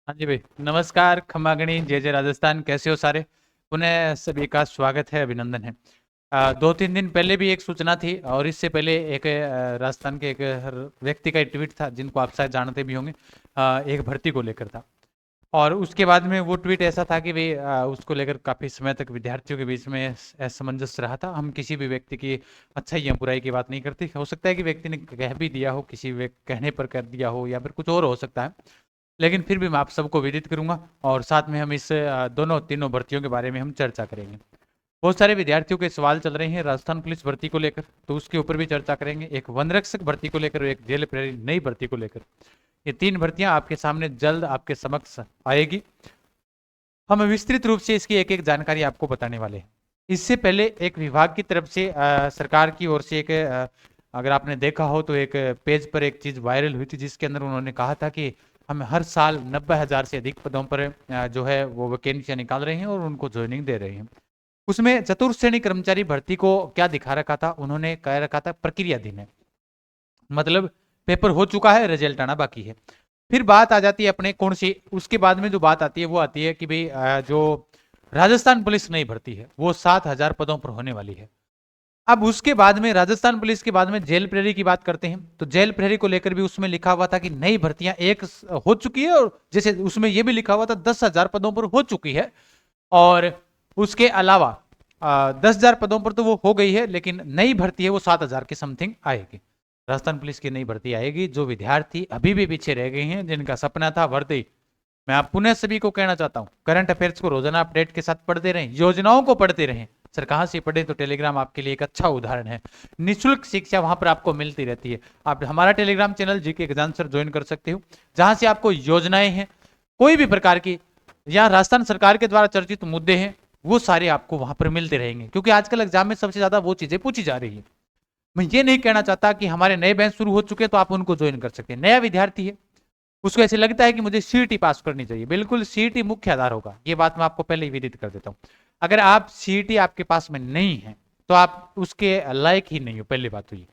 हाँ जी भाई, नमस्कार, खम्मागणी, जय जय राजस्थान। कैसे हो सारे? पुनः सभी का स्वागत है, अभिनंदन है। 2-3 दिन पहले भी एक सूचना थी और इससे पहले एक राजस्थान के एक व्यक्ति का एक ट्वीट था जिनको आप शायद जानते भी होंगे। एक भर्ती को लेकर था और उसके बाद में वो ट्वीट ऐसा था कि भाई उसको लेकर काफ़ी समय तक विद्यार्थियों के बीच में असमंजस रहा था। हम किसी भी व्यक्ति की अच्छाई या बुराई की बात नहीं करते। हो सकता है कि व्यक्ति ने कह भी दिया हो, किसी कहने पर कर दिया हो या फिर कुछ और हो सकता है, लेकिन फिर भी मैं आप सबको विदित करूंगा और साथ में हम इस दोनों तीनों भर्तियों के बारे में हम चर्चा करेंगे। बहुत सारे विद्यार्थियों के सवाल चल रहे हैं राजस्थान पुलिस भर्ती को लेकर, तो उसके ऊपर भी चर्चा करेंगे। एक वन रक्षक भर्ती को लेकर और एक जेल प्रहरी नई भर्ती को लेकर, ये 3 भर्तियां आपके सामने जल्द आपके समक्ष आएगी। हम विस्तृत रूप से इसकी एक एक जानकारी आपको बताने वाले हैं। इससे पहले एक विभाग की तरफ से सरकार की ओर से एक अगर आपने देखा हो तो एक पेज पर एक चीज वायरल हुई थी जिसके अंदर उन्होंने कहा था कि हम हर साल 90,000 से अधिक पदों पर जो है वो वैकेंसियां निकाल रहे हैं और उनको ज्वाइनिंग दे रहे हैं। उसमें चतुर्थ श्रेणी कर्मचारी भर्ती को क्या दिखा रखा था, उन्होंने कह रखा था प्रक्रियाधीन है, मतलब पेपर हो चुका है, रिजल्ट आना बाकी है। फिर बात आ जाती है अपने कौन सी, उसके बाद में जो बात आती है वो आती है कि भाई जो राजस्थान पुलिस नई भर्ती है वो 7,000 पदों पर होने वाली है। अब उसके बाद में राजस्थान पुलिस के बाद में जेल प्रहरी की बात करते हैं, तो जेल प्रहरी को लेकर भी उसमें लिखा हुआ था कि नई भर्तियां एक हो चुकी है और जैसे उसमें यह भी लिखा हुआ था 10,000 पदों पर हो चुकी है और उसके अलावा 10,000 पदों पर तो वो हो गई है, लेकिन नई भर्ती है वो 7,000 के समथिंग आएगी। राजस्थान पुलिस की नई भर्ती आएगी। जो विद्यार्थी अभी भी पीछे रह गए हैं, जिनका सपना था वर्दी, मैं आप पुनः सभी को कहना चाहता हूं करंट अफेयर्स को रोजाना अपडेट के साथ पढ़ते रहें, योजनाओं को पढ़ते रहें। सर कहां से पढ़े, तो टेलीग्राम आपके लिए एक अच्छा उदाहरण है। निःशुल्क शिक्षा वहां पर आपको मिलती रहती है। आप हमारा Telegram channel GK exam sir join कर सकते हो, जहां से आपको योजनाएं हैं कोई भी प्रकार की या राजस्थान सरकार के द्वारा चर्चित मुद्दे हैं वो सारे आपको वहां पर मिलते रहेंगे, क्योंकि आजकल एग्जाम में सबसे ज्यादा वो चीजें पूछी जा रही है। मैं ये नहीं कहना चाहता कि हमारे नए बैच शुरू हो चुके हैं तो आप उनको ज्वाइन कर सकते हैं। नया विद्यार्थी है, उसको ऐसे लगता है कि मुझे सीईटी पास करनी चाहिए, बिल्कुल सीईटी मुख्य आधार होगा, ये बात मैं आपको पहले ही विदित कर देता हूं। अगर आप सीईटी आपके पास में नहीं है तो आप उसके लायक ही नहीं हो, पहली बात तो ये।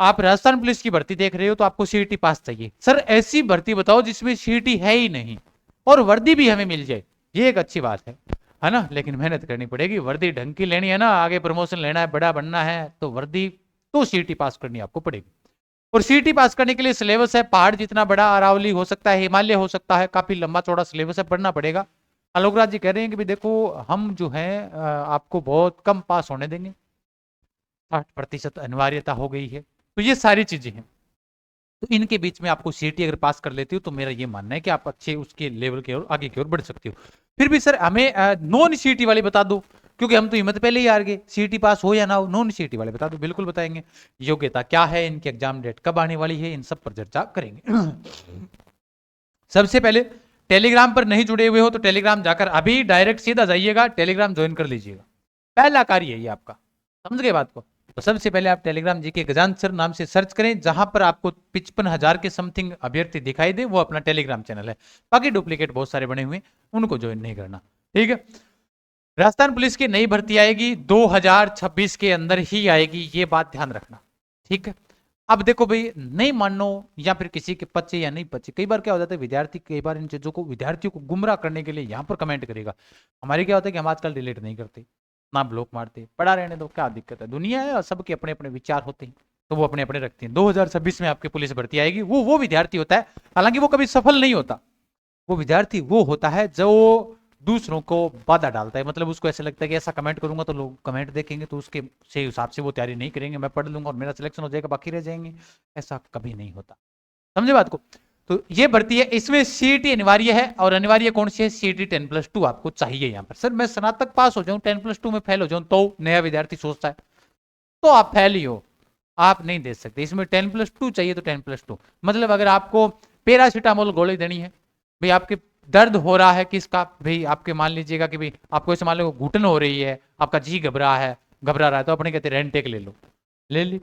आप राजस्थान पुलिस की भर्ती देख रहे हो तो आपको सीईटी पास चाहिए। सर ऐसी भर्ती बताओ जिसमें सीईटी है ही नहीं और वर्दी भी हमें मिल जाए, ये एक अच्छी बात है ना। लेकिन मेहनत करनी पड़ेगी, वर्दी ढंग की लेनी है ना, आगे प्रमोशन लेना है, बड़ा बनना है, तो वर्दी तो सीईटी पास करनी आपको पड़ेगी। और सीईटी पास करने के लिए सिलेबस है पहाड़ जितना बड़ा, अरावली हो सकता है, हिमालय हो सकता है, काफी लंबा चौड़ा सिलेबस है, पढ़ना पड़ेगा। आलोक राज जी कह रहे हैं कि भाई देखो हम जो है आपको बहुत कम पास होने देंगे, 60% अनिवार्यता हो गई है, तो ये सारी चीजें हैं। तो इनके बीच में आपको सीईटी अगर पास कर लेती हो तो मेरा ये मानना है कि आप अच्छे उसके लेवल के और आगे की ओर बढ़ सकते हो। फिर भी सर हमें नॉन सीईटी वाली बता दो, क्योंकि हम तो हिम्मत पहले ही हार गए, सीईटी पास हो या ना हो, नॉन सीईटी वाले बता दो। बिल्कुल बताएंगे। योग्यता क्या है, इनकी एग्जाम डेट कब आने वाली है, इन सब पर चर्चा करेंगे। सबसे पहले टेलीग्राम पर नहीं जुड़े हुए हो तो टेलीग्राम जाकर अभी डायरेक्ट सीधा जाइएगा, टेलीग्राम ज्वाइन कर लीजिएगा। पहला कार्य है ये आपका, समझ गए बात को। तो सबसे पहले आप टेलीग्राम जी के गजान सर नाम से सर्च करें, जहां पर आपको 55,000 के समथिंग अभ्यर्थी दिखाई दे, वो अपना टेलीग्राम चैनल है। बाकी डुप्लीकेट बहुत सारे बने हुए, उनको ज्वाइन नहीं करना, ठीक है। राजस्थान पुलिस की नई भर्ती आएगी 2026 के अंदर ही आएगी, ये बात ध्यान रखना, ठीक है। अब देखो भाई, नहीं मानो या फिर किसी के बच्चे या नहीं बच्चे, कई बार क्या हो जाता है विद्यार्थी कई बार इन चीजों को विद्यार्थियों को गुमराह करने के लिए यहाँ पर कमेंट करेगा। हमारे क्या होता है कि हम आजकल डिलीट नहीं करते ना ब्लॉक मारते, पड़ा रहने दो, क्या दिक्कत है, दुनिया है और सबके अपने अपने विचार होते हैं, तो वो अपने अपने रखते हैं। 2026 में आपकी पुलिस भर्ती आएगी, वो विद्यार्थी होता है, हालांकि वो कभी सफल नहीं होता, वो विद्यार्थी वो होता है जो दूसरों को बाधा डालता है, मतलब उसको ऐसा लगता है कि ऐसा कमेंट करूंगा तो लोग कमेंट देखेंगे तो उसके से हिसाब से वो तैयारी नहीं करेंगे, मैं पढ़ लूंगा और मेरा सिलेक्शन हो जाएगा, बाकी रह जाएंगे। ऐसा कभी नहीं होता, समझे बात को। तो ये भर्ती है, इसमें सीईटी अनिवार्य है, और अनिवार्य कौन सी है, सीईटी 10+2 आपको चाहिए। यहाँ पर सर मैं स्नातक पास हो जाऊं 10+2 में फेल हो जाऊं तो नया विद्यार्थी सोचता है तो आप फेल ही हो, आप नहीं दे सकते। इसमें 10+2 चाहिए तो 10+2, मतलब अगर आपको पैरासीटामोल गोली देनी है, भाई आपके दर्द हो रहा है किसका, भाई आपके मान लीजिएगा कि भाई आपको ऐसे मान लो घुटन हो रही है, आपका जी घबरा रहा है, तो अपने कहते हैं रेंटेक ले लो, ले ली।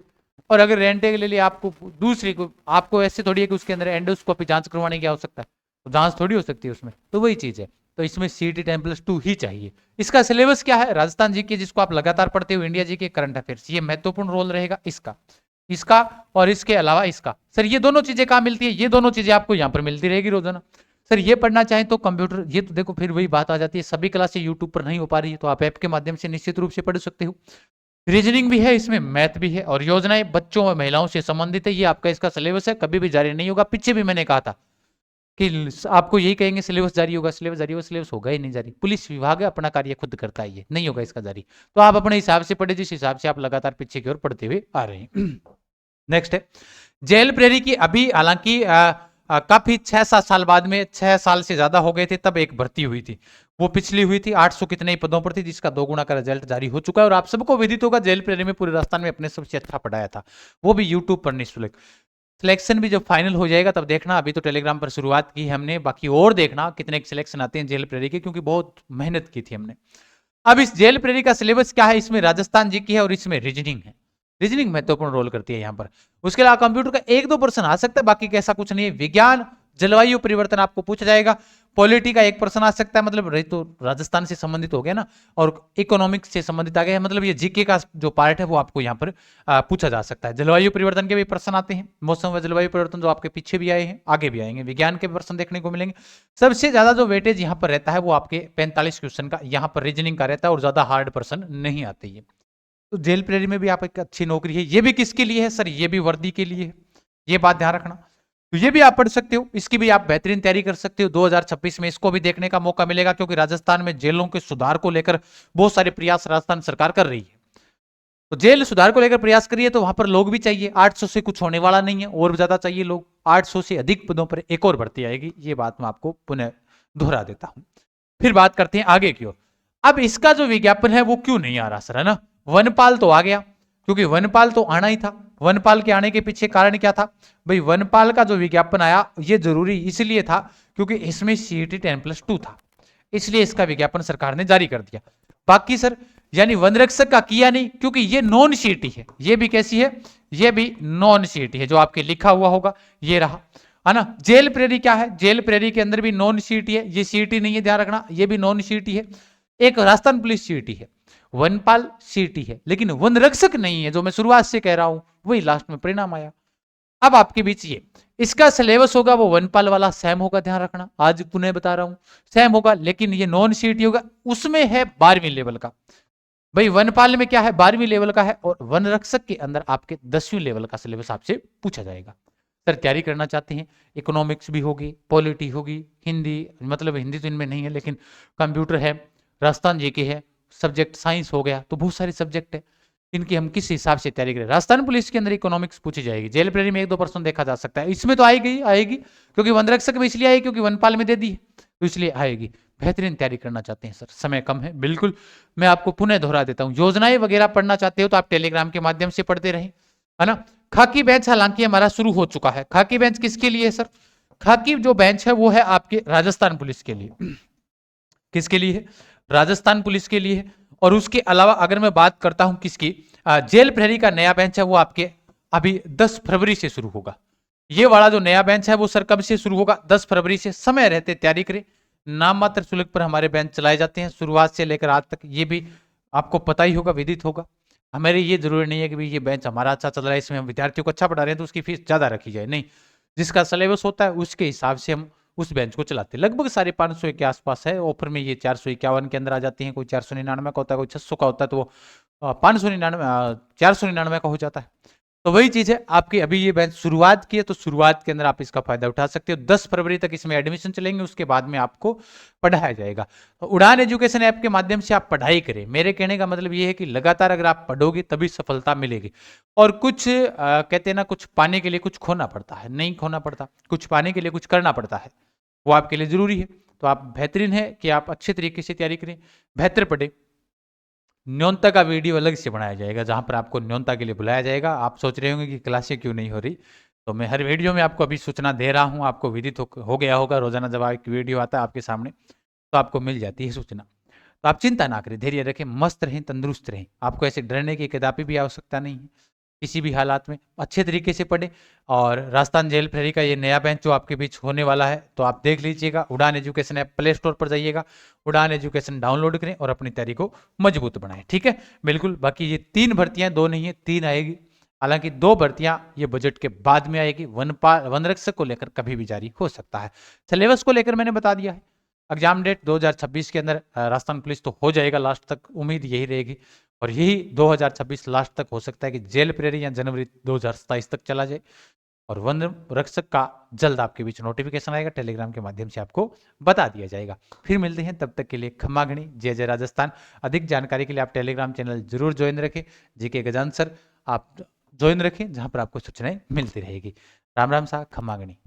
और अगर रेंटेक ले लिया, आपको दूसरी को आपको ऐसे थोड़ी है कि उसके अंदर एंडोस्कोपी जांच करवाने की आवश्यकता है, तो जांच थोड़ी हो सकती है उसमें, तो वही चीज है। तो इसमें सीईटी 10+2 ही चाहिए। इसका सिलेबस क्या है, राजस्थान जी के जिसको आप लगातार पढ़ते हो, इंडिया जी के करंट अफेयर्स, ये महत्वपूर्ण रोल रहेगा इसका, इसका और इसके अलावा इसका। सर ये दोनों चीजें कहां मिलती है, ये दोनों चीजें आपको यहां पर मिलती रहेगी रोजाना। सर ये पढ़ना चाहें तो कंप्यूटर, ये तो देखो फिर वही बात आ जाती है, सभी क्लासें यूट्यूब पर नहीं हो पा रही है तो आप ऐप के माध्यम से निश्चित रूप से पढ़ सकते हो। रीजनिंग भी है इसमें, मैथ भी है, और योजनाएं बच्चों और महिलाओं से संबंधित है। ये आपका इसका सिलेबस है, कभी भी जारी नहीं होगा। पीछे भी मैंने कहा था कि आपको यही कहेंगे सिलेबस जारी होगा, सिलेबस जारी होगा, सिलेबस होगा ही नहीं जारी। पुलिस विभाग है, अपना कार्य खुद करता है, ये नहीं होगा इसका जारी। तो आप अपने हिसाब से पढ़े, जिस हिसाब से आप लगातार पीछे की ओर पढ़ते हुए आ रहे हैं। नेक्स्ट है जेल प्रेरी की। अभी हालांकि काफी 6-7 साल बाद में, 6 साल से ज्यादा हो गए थे तब एक भर्ती हुई थी, वो पिछली हुई थी 800 कितने ही पदों पर थी, जिसका 2 गुना का रिजल्ट जारी हो चुका है। और आप सबको विदित होगा जेल प्रेरी में पूरे राजस्थान में अपने सबसे अच्छा पढ़ाया था, वो भी यूट्यूब पर निःशुल्क। सिलेक्शन भी जब फाइनल हो जाएगा तब देखना, अभी तो टेलीग्राम पर शुरुआत की हमने, बाकी और देखना कितने सिलेक्शन आते हैं जेल प्रेरी के, क्योंकि बहुत मेहनत की थी हमने। अब इस जेल प्रेरी का सिलेबस क्या है, इसमें राजस्थान जी की है और इसमें रीजनिंग है। रीजनिंग महत्वपूर्ण रोल करती है यहाँ पर। उसके अलावा कंप्यूटर का 1-2% आ सकता है, बाकी कैसा कुछ नहीं है। विज्ञान, जलवायु परिवर्तन आपको पूछा जाएगा। पॉलिटी का 1% आ सकता है, मतलब तो राजस्थान से संबंधित हो गया ना, और इकोनॉमिक्स से संबंधित आ गया, मतलब ये जीके का जो पार्ट है वो आपको यहाँ पर पूछा जा सकता है। जलवायु परिवर्तन के भी प्रश्न आते हैं, मौसम व जलवायु परिवर्तन जो आपके पीछे भी आए हैं, आगे भी आएंगे। विज्ञान के प्रश्न देखने को मिलेंगे। सबसे ज्यादा जो वेटेज यहाँ पर रहता है वो आपके 45 क्वेश्चन का यहाँ पर रीजनिंग का रहता है, और ज्यादा हार्ड प्रश्न नहीं आते ये। तो जेल प्रेरी में भी आप एक अच्छी नौकरी है। ये भी किसके लिए है सर, ये भी वर्दी के लिए है, ये बात ध्यान रखना। तो ये भी आप पढ़ सकते हो, इसकी भी आप बेहतरीन तैयारी कर सकते हो। 2026 में इसको भी देखने का मौका मिलेगा, क्योंकि राजस्थान में जेलों के सुधार को लेकर बहुत सारे प्रयास राजस्थान सरकार कर रही है। तो जेल सुधार को लेकर प्रयास करिए, तो वहां पर लोग भी चाहिए। 800 से कुछ होने वाला नहीं है, और ज्यादा चाहिए लोग। 800 से अधिक पदों पर एक और भर्ती आएगी, ये बात मैं आपको पुनः दोहरा देता हूं। फिर बात करते हैं आगे की ओर। अब इसका जो विज्ञापन है वो क्यों नहीं आ रहा सर, है ना। वनपाल तो आ गया, क्योंकि वनपाल तो आना ही था। वनपाल के आने के पीछे कारण क्या था भाई, वनपाल का जो विज्ञापन आया ये जरूरी इसलिए था क्योंकि इसमें CET 10+2 था, इसलिए इसका विज्ञापन सरकार ने जारी कर दिया। बाकी सर यानी वन रक्षक का किया नहीं, क्योंकि ये नॉन CET है। ये भी कैसी है, ये भी नॉन CET है, जो आपके लिखा हुआ होगा ये रहा, है ना। जेल प्रेरी क्या है, जेल प्रेरी के अंदर भी नॉन CET है, ये CET नहीं है, ध्यान रखना, ये भी नॉन CET है। एक राजस्थान पुलिस CET है, वनपाल CET है, लेकिन वन रक्षक नहीं है, जो मैं शुरुआत से कह रहा हूं वही लास्ट में परिणाम आया। अब आपके बीच ये इसका सिलेबस होगा वो वनपाल वाला सेम होगा, ध्यान रखना, आज पुनः बता रहा हूं सेम होगा, लेकिन ये नॉन CET होगा, उसमें है 12वीं लेवल का। भाई वनपाल में क्या है, 12वीं लेवल का है, और वन रक्षक के अंदर आपके 10वीं लेवल का सिलेबस आपसे पूछा जाएगा। सर तैयारी करना चाहते हैं, इकोनॉमिक्स भी होगी, पॉलिटी होगी, हिंदी, मतलब हिंदी तो इनमें नहीं है, लेकिन कंप्यूटर है, राजस्थान जीके है, सब्जेक्ट साइंस हो गया, तो बहुत सारे सब्जेक्ट है, इनकी हम किस हिसाब से तैयारी करें। राजस्थान पुलिस के अंदर इकोनॉमिक्स पूछी जाएगी, जेल प्रेरी में 1-2% देखा जा सकता है, इसमें तो आएगी, क्योंकि वन रक्षक में इसलिए आएगी क्योंकि वनपाल में दे दी है, तो इसलिए आएगी। बेहतरीन तैयारी करना चाहते हैं सर, समय कम है, बिल्कुल मैं आपको पुनः दोहरा देता हूं। योजनाएं वगैरह पढ़ना चाहते हो तो आप टेलीग्राम के माध्यम से पढ़ते रहे, है ना। खाकी बेंच हालांकि हमारा शुरू हो चुका है। खाकी बेंच किसके लिए है सर, खाकी जो बेंच है वो है आपके राजस्थान पुलिस के लिए। किसके लिए है, राजस्थान पुलिस के लिए है। और उसके अलावा अगर मैं बात करता हूं किसकी, जेल प्रहरी का नया बेंच है, वो आपके अभी 10 फरवरी से शुरू होगा। ये वाला जो नया बेंच है वो सर कब से शुरू होगा, 10 फरवरी से। समय रहते तैयारी करें, नाम मात्र शुल्क पर हमारे बेंच चलाए जाते हैं शुरुआत से लेकर आज तक, ये भी आपको पता ही होगा, विदित होगा। हमारे ये जरूरी नहीं है कि भाई ये बेंच हमारा अच्छा चल रहा है, इसमें हम विद्यार्थियों को अच्छा पढ़ा रहे हैं तो उसकी फीस ज्यादा रखी जाए, नहीं। जिसका सिलेबस होता है उसके हिसाब से हम उस बेंच को चलाते हैं। लगभग 550 के आसपास है, ऑफर में ये 451 के अंदर आ जाती हैं, कोई 499 का होता है, कोई 600 का होता है, तो वो 599 499 का हो जाता है। तो वही चीज है आपकी, अभी ये बैच शुरुआत की है तो शुरुआत के अंदर आप इसका फायदा उठा सकते हो। 10 फरवरी तक इसमें एडमिशन चलेंगे, उसके बाद में आपको पढ़ाया जाएगा। तो उड़ान एजुकेशन ऐप के माध्यम से आप पढ़ाई करें। मेरे कहने का मतलब ये है कि लगातार अगर आप पढ़ोगे तभी सफलता मिलेगी। और कुछ कहते हैं ना, कुछ पाने के लिए कुछ खोना पड़ता है, नहीं खोना पड़ता, कुछ पाने के लिए कुछ करना पड़ता है, वो आपके लिए जरूरी है। तो आप बेहतरीन है कि आप अच्छे तरीके से तैयारी करें, बेहतर पढ़े। न्योनता का वीडियो अलग से बनाया जाएगा, जहां पर आपको न्योनता के लिए बुलाया जाएगा। आप सोच रहे होंगे कि क्लासें क्यों नहीं हो रही, तो मैं हर वीडियो में आपको अभी सूचना दे रहा हूं, आपको विदित हो गया होगा। रोजाना जब एक वीडियो आता है आपके सामने तो आपको मिल जाती है सूचना। तो आप चिंता ना करें, धैर्य रखें, मस्त रहें, तंदुरुस्त रहें। आपको ऐसे डरने की कदापि भी आवश्यकता नहीं है। किसी भी हालात में अच्छे तरीके से पढ़े। और राजस्थान जेल प्रहरी का ये नया बैच जो आपके बीच होने वाला है, तो आप देख लीजिएगा। उड़ान एजुकेशन ऐप प्ले स्टोर पर जाइएगा, उड़ान एजुकेशन डाउनलोड करें और अपनी तैयारी को मजबूत बनाएं, ठीक है। बिल्कुल, बाकी ये 3 भर्तियां, 2 नहीं है, 3 आएगी। हालांकि 2 भर्तियां ये बजट के बाद में आएगी। वन रक्षक को लेकर कभी भी जारी हो सकता है। सिलेबस को लेकर मैंने बता दिया है। एग्जाम डेट 2026 के अंदर राजस्थान पुलिस तो हो जाएगा लास्ट तक, उम्मीद यही रहेगी। और यही 2026 लास्ट तक हो सकता है कि जेल प्रेरी या जनवरी 2027 तक चला जाए। और वन रक्षक का जल्द आपके बीच नोटिफिकेशन आएगा, टेलीग्राम के माध्यम से आपको बता दिया जाएगा। फिर मिलते हैं, तब तक के लिए खम्मा घनी, जय जय राजस्थान। अधिक जानकारी के लिए आप टेलीग्राम चैनल जरूर ज्वाइन रखें, जीके गजान सर आप ज्वाइन रखें, जहां पर आपको सूचनाएं मिलती रहेगी। राम राम सा, खम्मा घनी।